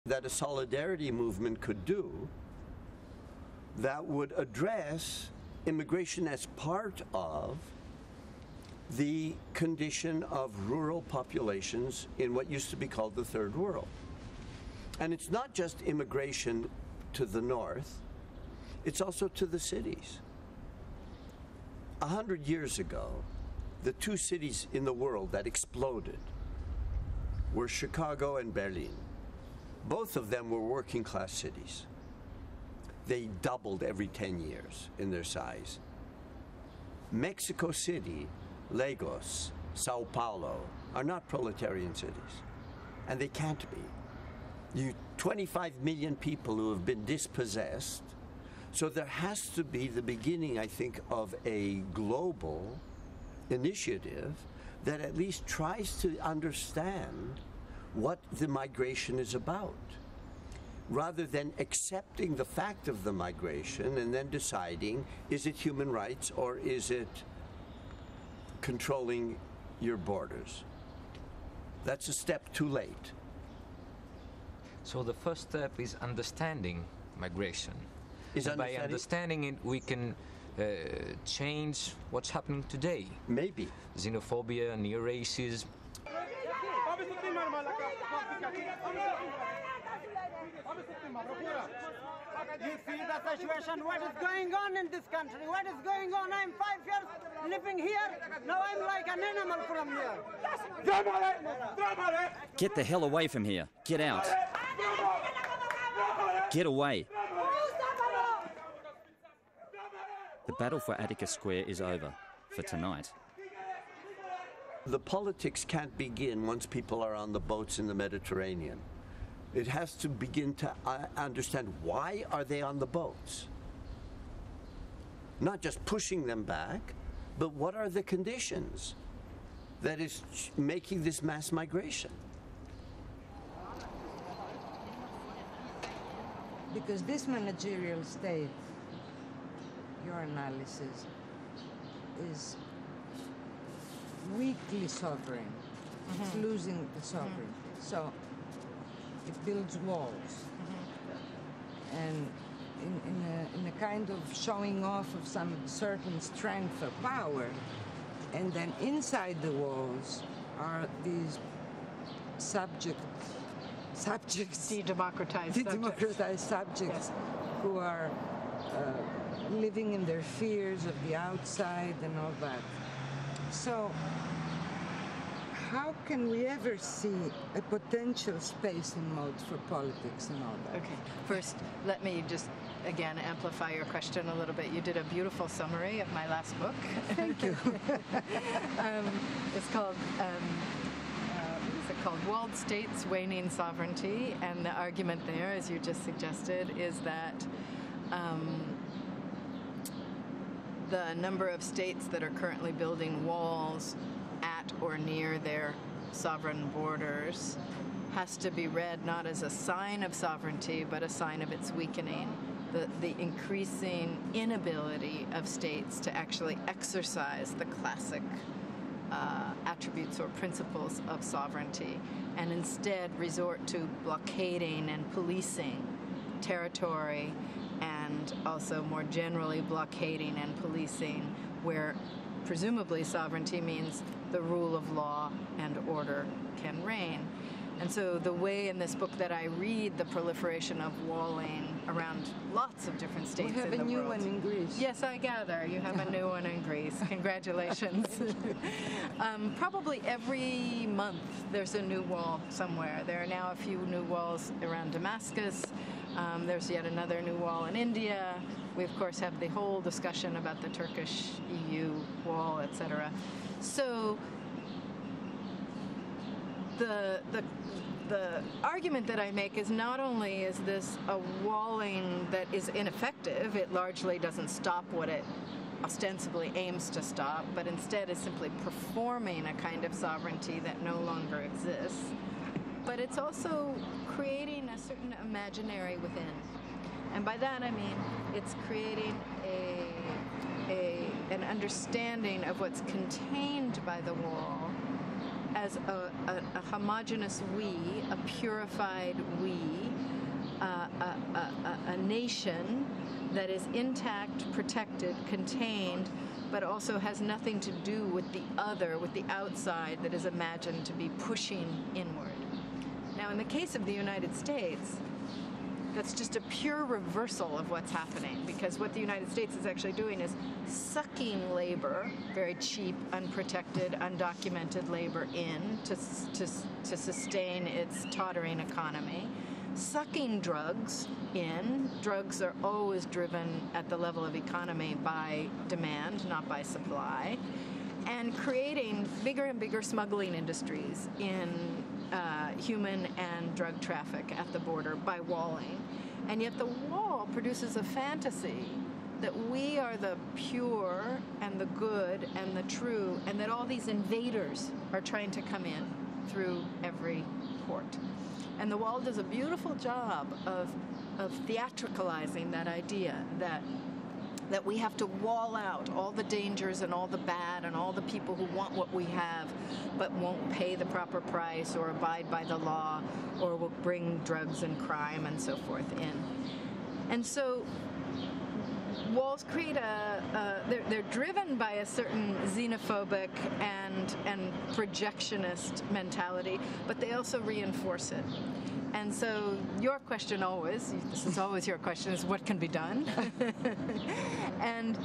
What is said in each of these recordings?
that a solidarity movement could do that would address immigration as part of the condition of rural populations in what used to be called the Third World. And it's not just immigration to the north, it's also to the cities. 100 years ago, the two cities in the world that exploded were Chicago and Berlin. Both of them were working class cities. They doubled every 10 years in their size. Mexico City, Lagos, Sao Paulo are not proletarian cities, and they can't be. 25 million people who have been dispossessed, so there has to be the beginning, I think, of a global initiative that at least tries to understand what the migration is about, rather than accepting the fact of the migration and then deciding, is it human rights or is it controlling your borders? That's a step too late. So the first step is understanding migration. By understanding it, we can change what's happening today. Maybe. Xenophobia, neo-racism. You see the situation, what is going on in this country? What is going on? I'm 5 years living here. Now I'm like an animal from here. Get the hell away from here. Get out. Get away. The battle for Attica Square is over for tonight. The politics can't begin once people are on the boats in the Mediterranean. It has to begin to understand, why are they on the boats? Not just pushing them back, but what are the conditions that is making this mass migration? Because this managerial state, your analysis, is weakly sovereign. It's losing the sovereignty. So it builds walls. And in a kind of showing off of some certain strength or power. And then inside the walls are these subjects, de-democratized subjects who are living in their fears of the outside and all that. So how can we ever see a potential space and mode for politics and all that? Okay, first let me just again amplify your question a little bit. You did a beautiful summary of my last book. Thank you. It's called Walled States, Waning Sovereignty, and the argument there, as you just suggested, is that the number of states that are currently building walls at or near their sovereign borders has to be read not as a sign of sovereignty, but a sign of its weakening. The increasing inability of states to actually exercise the classic attributes or principles of sovereignty, and instead resort to blockading and policing territory, and also more generally blockading and policing where presumably sovereignty means the rule of law and order can reign. And so the way in this book that I read the proliferation of walling around lots of different states in the world. We have a new one in Greece. Yes, I gather. You have a new one in Greece. Congratulations. Probably every month there's a new wall somewhere. There are now a few new walls around Damascus. There's yet another new wall in India. We, of course, have the whole discussion about the Turkish-EU wall, etc. So the argument that I make is not only is this a walling that is ineffective, it largely doesn't stop what it ostensibly aims to stop, but instead is simply performing a kind of sovereignty that no longer exists. But it's also creating a certain imaginary within. And by that I mean it's creating an understanding of what's contained by the wall as a homogeneous we, a purified we, nation that is intact, protected, contained, but also has nothing to do with the other, with the outside that is imagined to be pushing inward. Now, in the case of the United States, that's just a pure reversal of what's happening, because what the United States is actually doing is sucking labor, very cheap, unprotected, undocumented labor in to sustain its tottering economy, sucking drugs in. Drugs are always driven at the level of economy by demand, not by supply, and creating bigger and bigger smuggling industries in human and drug traffic at the border by walling. And yet the wall produces a fantasy that we are the pure and the good and the true, and that all these invaders are trying to come in through every port. And the wall does a beautiful job of theatricalizing that idea that we have to wall out all the dangers and all the bad and all the people who want what we have but won't pay the proper price or abide by the law or will bring drugs and crime and so forth in. And so walls create they're driven by a certain xenophobic and projectionist mentality, but they also reinforce it. And so your question always, this is always your question, is what can be done? And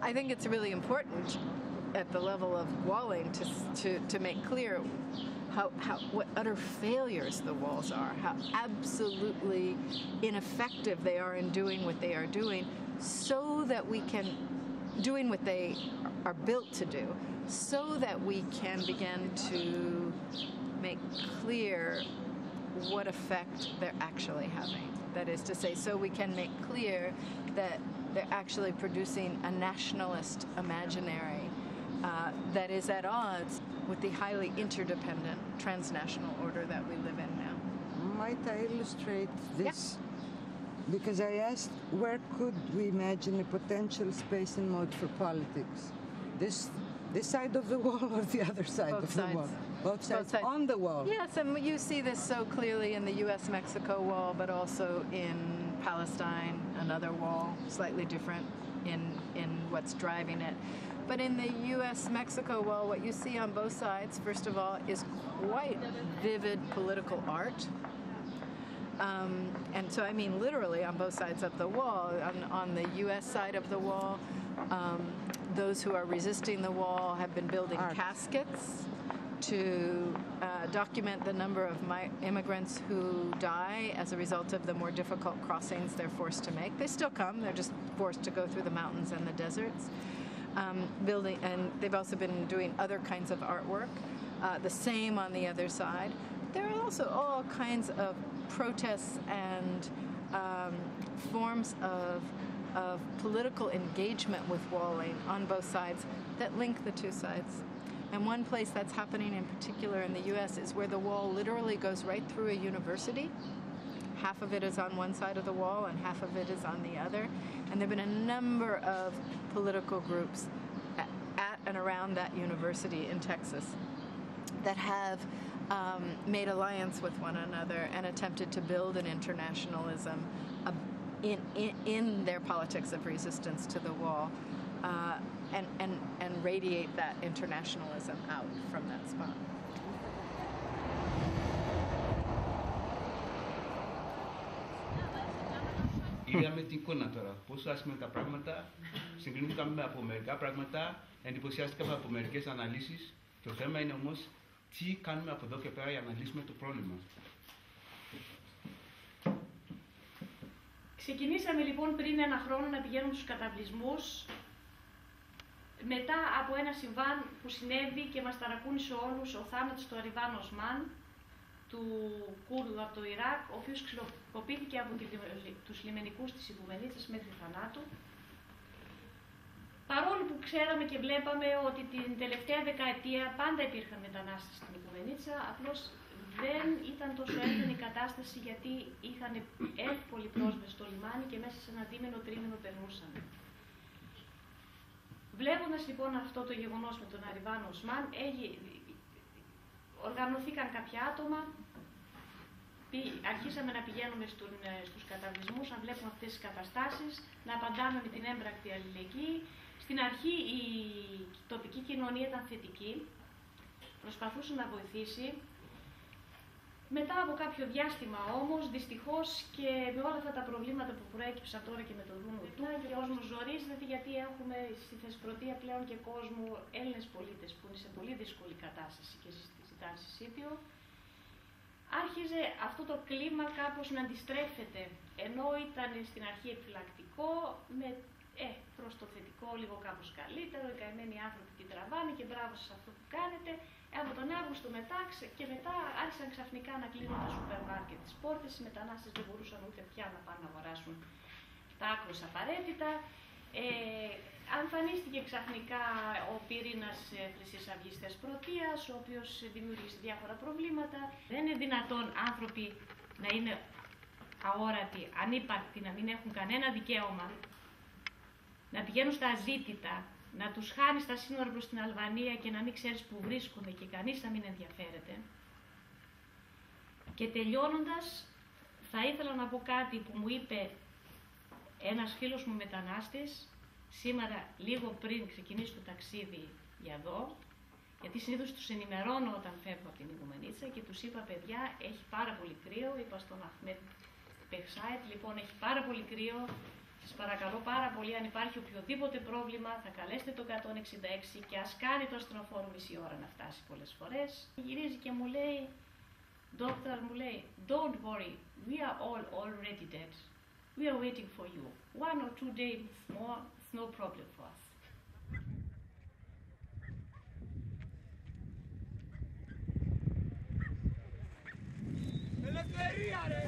I think it's really important at the level of walling to make clear what utter failures the walls are, how absolutely ineffective they are in doing what they are doing, so that we can, doing what they are built to do, so that we can begin to make clear what effect they're actually having. That is to say, so we can make clear that they're actually producing a nationalist imaginary that is at odds with the highly interdependent transnational order that we live in now. Might I illustrate this? Yeah. Because I asked, where could we imagine a potential space and mode for politics? This side of the wall or the other side of the wall? Both sides on the wall. Yes, and you see this so clearly in the U.S.-Mexico wall, but also in Palestine, another wall, slightly different in what's driving it. But in the U.S.-Mexico wall, what you see on both sides, first of all, is quite vivid political art. And so I mean literally on both sides of the wall. On the U.S. side of the wall, those who are resisting the wall have been building caskets to document the number of immigrants who die as a result of the more difficult crossings they're forced to make. They still come, they're just forced to go through the mountains and the deserts. And they've also been doing other kinds of artwork. The same on the other side. There are also all kinds of protests and forms of political engagement with walling on both sides that link the two sides. And one place that's happening in particular in the U.S. is where the wall literally goes right through a university. Half of it is on one side of the wall and half of it is on the other. And there have been a number of political groups at and around that university in Texas that have made alliance with one another and attempted to build an internationalism in their politics of resistance to the wall. And radiate that internationalism out from that spot. Είδαμε την εικόνα τώρα, πόσο άσχημα τα πράγματα, συγκρίνουμε από μερικά πράγματα, εντυπωσιάστηκαμε από μερικές αναλύσεις. Το θέμα είναι όμως τι κάνουμε από εδώ και πέρα για να λύσουμε το πρόβλημα. Ξεκινήσαμε λοιπόν πριν ένα χρόνο να πηγαίνουμε στους καταβλισμούς, μετά από ένα συμβάν που συνέβη και μας ταρακούνησε όλους, ο θάνατος του Αριβάν Οσμάν, του Κούρδου από το Ιράκ, ο οποίος ξυλοκοπήθηκε από τους λιμενικούς της Ιδουμενίτσας μέχρι θανάτου. Παρόλο που ξέραμε και βλέπαμε ότι την τελευταία δεκαετία πάντα υπήρχαν μετανάστες στην Ιδουμενίτσα, απλώς δεν ήταν τόσο έντονη η κατάσταση γιατί είχαν εύκολη πρόσβαση στο λιμάνι και μέσα σε ένα δίμηνο τρίμηνο περνούσαν. Βλέποντας λοιπόν αυτό το γεγονός με τον Αριβάν Οσμάν, οργανωθήκαν κάποια άτομα, αρχίσαμε να πηγαίνουμε στους καταβλισμούς, να βλέπουμε αυτές τις καταστάσεις, να απαντάμε με την έμπρακτη αλληλεγγύη. Στην αρχή η τοπική κοινωνία ήταν θετική, προσπαθούσε να βοηθήσει. Μετά από κάποιο διάστημα όμως, δυστυχώς και με όλα αυτά τα προβλήματα που προέκυψαν τώρα και με το Δούνο του, και ο κόσμος ζορίζεται γιατί έχουμε στη Θεσπρωτεία πλέον και κόσμο, Έλληνες πολίτες που είναι σε πολύ δύσκολη κατάσταση και ζητάνε συσίτιο. Άρχιζε αυτό το κλίμα κάπως να αντιστρέφεται, ενώ ήταν στην αρχή επιφυλακτικό, προς το θετικό λίγο κάπως καλύτερο, οι καημένοι άνθρωποι την τραβάνε και μπράβο σε αυτό που κάνετε. Από τον Αύγουστο και μετά άρχισαν ξαφνικά να κλείνουν τα σούπερ μάρκετ τις πόρτες, οι μετανάστες δεν μπορούσαν ούτε πια να πάνε να αγοράσουν τα άκρως απαραίτητα. Εμφανίστηκε ξαφνικά ο πυρήνας Χρυσής Αυγής Θεσπρωτείας, ο οποίος δημιούργησε διάφορα προβλήματα. Δεν είναι δυνατόν άνθρωποι να είναι αόρατοι, ανύπαρκτοι, να μην έχουν κανένα δικαίωμα, να πηγαίνουν στα αζήτητα, να τους χάνει στα σύνορα προς την Αλβανία και να μην ξέρεις που βρίσκονται και κανείς να μην ενδιαφέρεται. Και τελειώνοντας, θα ήθελα να πω κάτι που μου είπε ένας φίλος μου μετανάστης, σήμερα λίγο πριν ξεκινήσει το ταξίδι για εδώ, γιατί συνήθως τους ενημερώνω όταν φεύγω από την Ιγουμενίτσα και τους είπα, παιδιά, έχει πάρα πολύ κρύο, είπα στον Αχμέτ Πεχσάιτ, λοιπόν, έχει πάρα πολύ κρύο. Σας παρακαλώ πάρα πολύ, αν υπάρχει οποιοδήποτε πρόβλημα, θα καλέσετε το 166 και ας κάνει το ασθενοφόρο μισή ώρα να φτάσει πολλές φορές. Γυρίζει και μου λέει, Doctor, μου λέει, don't worry, we are all already dead. We are waiting for you. 1 or 2 days more, it's no problem for us. Ελευθερία, ρε!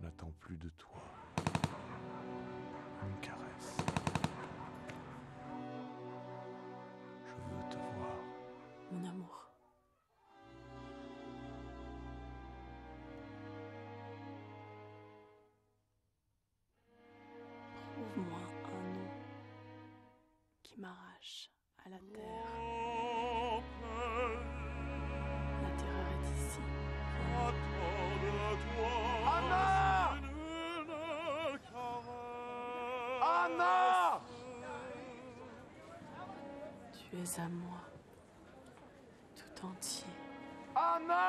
N'attends plus de toi. Une caresse. Je veux te voir. Mon amour. Trouve-moi un nom qui m'arrache à la terre. La terreur est ici. Anna! Anna! Tu es à moi, tout entier. Anna!